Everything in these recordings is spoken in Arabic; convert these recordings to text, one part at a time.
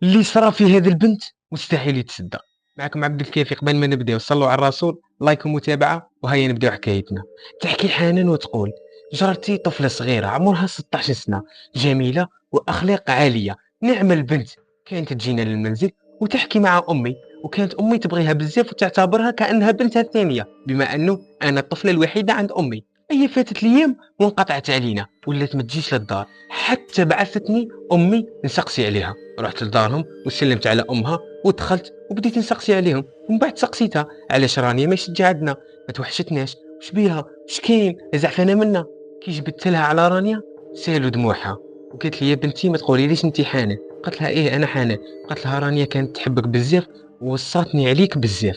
اللي صرا في هذه البنت مستحيل يتصدق. معكم عبد الكافي. قبل ما نبداو صلوا على الرسول، لايك ومتابعه، وهيا نبداو حكايتنا. تحكي حنان وتقول: جارتي طفله صغيره عمرها 16 سنه، جميله واخلاق عاليه، نعم البنت. كانت تجينا للمنزل وتحكي مع امي، وكانت امي تبغيها بزاف وتعتبرها كانها بنتها الثانيه، بما انه انا الطفله الوحيده عند امي. هي فاتت الايام وانقطعت علينا، ولات ما تجيش للدار، حتى بعثتني امي نسقسي عليها. رحت لدارهم وسلمت على امها ودخلت وبديت نسقسي عليهم. ومن بعد سقسيتها علاش رانيا ما جاتش عندنا، ما توحشتناش، واش بيها، واش كاين، زعفانه منا. كي جبت لها على رانيا سالوا دموعها، وقالت لي: يا بنتي ما تقولي ليش انت حنان. قالت لها: ايه انا حنان. قالت لها: رانيا كانت تحبك بزاف ووصاتني عليك بزاف،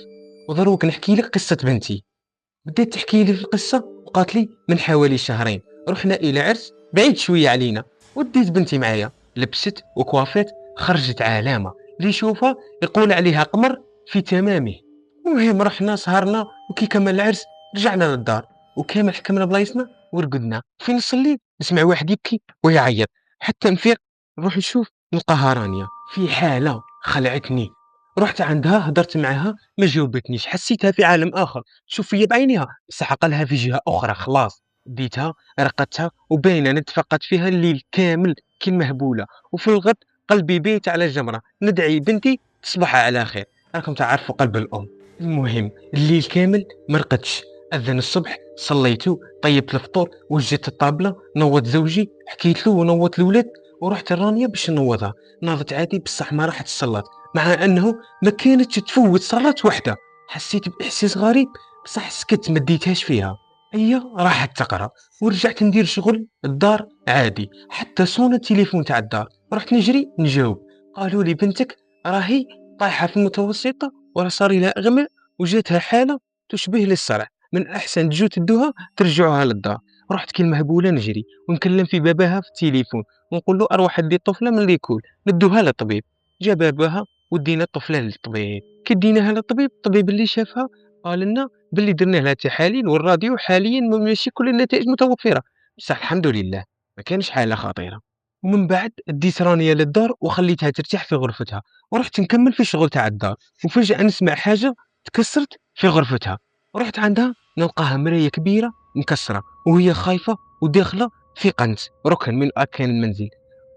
ودروك نحكي لك قصه بنتي. بدات تحكي لي في القصه وقالت لي: من حوالي شهرين رحنا الى عرس بعيد شويه علينا، وديت بنتي معايا، لبست وكوافات، خرجت علامه، اللي يشوفها يقول عليها قمر في تمامه. المهم رحنا سهرنا، وكي كمل العرس رجعنا للدار، وكامل حكمنا بلايصنا ورقدنا. في نص الليل نسمع واحد يبكي ويعيط، حتى نفيق نروح نشوف نلقاها رانيا في حاله خلعتني. رحت عندها هدرت معاها، ما جاوبتنيش، حسيتها في عالم اخر. تشوف فيا بعينيها بصح عقلها في جهه اخرى. خلاص ديتها رقدتها، وباينه نتفقد فيها الليل كامل كي المهبوله. وفي الغد قلبي بيت على جمره، ندعي بنتي تصبح على خير. راكم تعرفوا قلب الام. المهم الليل كامل ما رقدتش. اذن الصبح صليتو، طيبت الفطور، وجدت الطابله، نوض زوجي، حكيت له ونوضت الولاد، ورحت الرانيا باش نوضها. ناضت عادي بصح ما راحت الصلاة، مع انه ما كانتش تفوت صلاة وحدة. حسيت بإحساس غريب بصح سكت ما ديتهاش فيها. هي راحت تقرا، ورجعت ندير شغل الدار عادي. حتى صون التليفون تاع الدار رحت نجري نجاوب، قالوا لي: بنتك راهي طايحة في المتوسطة وراه صار لها إغماء وجاتها حالة تشبه للصرع، من أحسن تجو تدوها ترجعوها للدار. رحت كي المهبولة نجري ونكلم في باباها في التليفون، ونقول له: أروح أدي الطفلة من ليكول ندوها للطبيب. جا باباها ودينا الطفله للطبيب. كي ديناها للطبيب، الطبيب اللي شافها قال لنا باللي درنا لها تحاليل، والراديو حاليا ماشي كل النتائج متوفره، بصح الحمد لله ما كانش حاله خطيره. ومن بعد ديت رانيا للدار وخليتها ترتاح في غرفتها، ورحت نكمل في الشغل تاع الدار. وفجاه نسمع حاجه تكسرت في غرفتها. رحت عندها نلقاها مرايه كبيره مكسره، وهي خايفه وداخله في قنت ركن من اركان المنزل،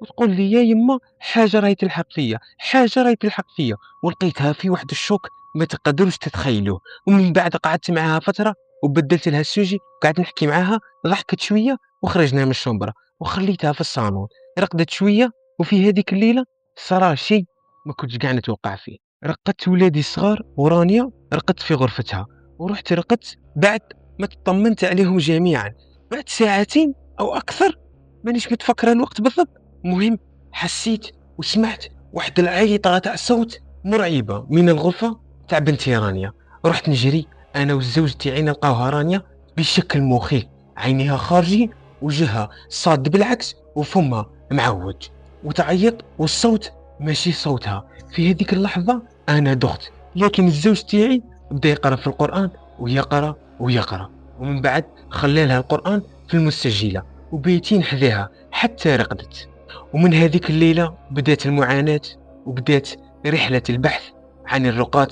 وتقول لي: يا يما حاجه راهي تلحق فيا، حاجه راهي تلحق فيا. ولقيتها في واحد الشوك ما تقدروش تتخيلوه. ومن بعد قعدت معاها فتره وبدلت لها السوجي، وقعدت نحكي معاها، ضحكت شويه وخرجنا من الشومبره، وخليتها في الصالون رقدت شويه. وفي هذيك الليله صرا شيء ما كنتش كاع نتوقع فيه. رقدت ولادي الصغار ورانيا رقدت في غرفتها، ورحت رقدت بعد ما طمنت عليهم جميعا. بعد ساعتين او اكثر، مانيش متفكره الوقت بالضبط. المهم حسيت وسمعت واحد العيطة تاع صوت مرعبة من الغرفة تاع بنتي رانيا. رحت نجري أنا والزوج تاعي نلقاوها رانيا بشكل مخيف، عينيها خارجين، وجهها صاد بالعكس، وفمها معوج وتعيط، والصوت ماشي صوتها. في هذيك اللحظة أنا دخت، لكن الزوج تاعي بدا يقرأ في القرآن، ويقرأ ويقرأ. ومن بعد خلالها القرآن في المسجلة، وبيتين حذاها حتى رقدت. ومن هذيك الليلة بدأت المعاناة، وبدأت رحلة البحث عن الرقاة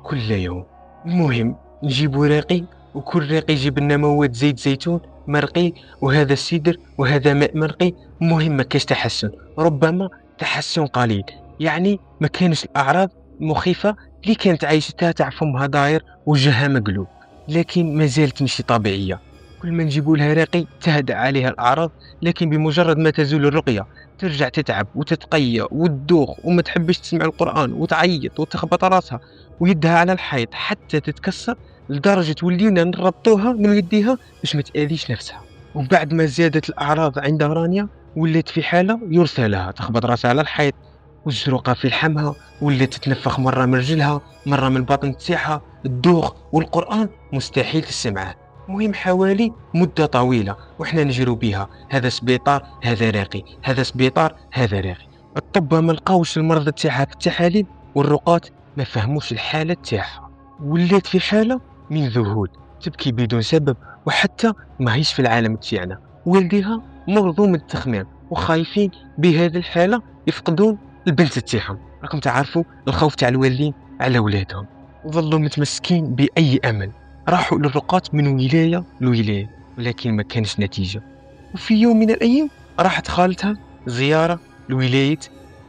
كل يوم. المهم نجيب راقي، وكل راقي يجيب لنا مواد زيت زيتون مرقي، وهذا السدر وهذا ماء مرقي. المهم ما كاش تحسن، ربما تحسن قليل، يعني ما كانش الأعراض المخيفة اللي كانت عايشتها تاع فمها داير وجهها مقلوب، لكن ما زالت مشي طبيعية. كل ما نجيبوا لها راقي تهدأ عليها الأعراض، لكن بمجرد ما تزول الرقية ترجع تتعب وتتقيأ وتدوخ، وما تحبش تسمع القرآن، وتعيط وتخبط راسها ويدها على الحيط حتى تتكسر، لدرجة ولينا نربطوها من يديها باش ما تأذيش نفسها. وبعد ما زادت الأعراض عند رانيا، ولات في حالة يرثى لها، تخبط راسها على الحيط، والزروقة في لحمها، ولات تتنفخ مرة من رجلها مرة من البطن تاعها، الدوخ، والقرآن مستحيل تسمعه. مهم حوالي مدة طويلة وإحنا نجرو بها، هذا سبيطار هذا راقي، هذا سبيطار هذا راقي. الطب ما لقاوش المرضى تاعها في التحاليل، والرقاة ما فهموش الحالة تاعها. ولات في حالة من ذهول، تبكي بدون سبب، وحتى ماهيش في العالم تاعنا. والديها مرضو من التخمام وخايفين بهذه الحالة يفقدون البنت تتيحهم، راكم تعرفوا الخوف تاع الوالدين على ولادهم، وظلوا متمسكين بأي أمل. راحوا للرقاة من ولاية لولاية ولكن ما كانش نتيجة. وفي يوم من الأيام راحت خالتها زيارة لولاية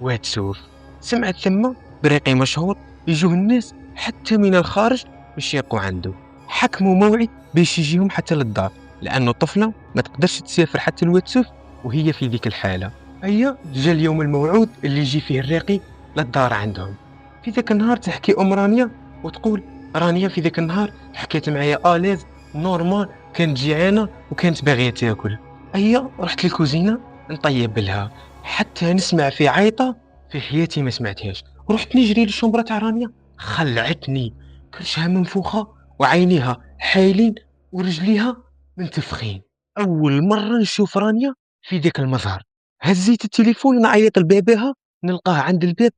واد سوف. سمعت ثم بريقي مشهور يجوه الناس حتى من الخارج باش يرقوا عنده. حكموا موعد باش يجيهم حتى للدار، لأنه الطفلة ما تقدرش تسافر حتى لواد سوف وهي في ذيك الحالة. هيا جا اليوم الموعود اللي يجي فيه الراقي للدار عندهم. في ذاك النهار تحكي أم رانيا وتقول: رانيا في ذاك النهار حكيت معايا آليز نورمال، كانت جيعانة وكانت باغية تاكل. هيا رحت للكوزينة نطيب لها حتى نسمع في عيطة في حياتي ما سمعتهاش. رحت نجري للشومبرة تاع رانيا، خلعتني، كرشها منفوخة وعينيها حايلين ورجليها منتفخين. أول مرة نشوف رانيا في ذاك المظهر. هزيت التليفون نعيط لباباها نلقاه عند الباب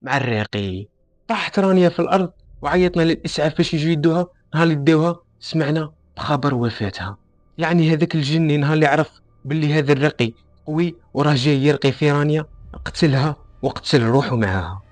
مع الراقي. طاحت رانيا في الأرض وعيطنا للإسعاف باش يجوا يدوها. نهار اللي داوها سمعنا بخبر وفاتها. يعني هذاك الجني نهار اللي عرف باللي هذا الرقي قوي وراه جاي يرقي في رانيا قتلها وقتل روحه معاها.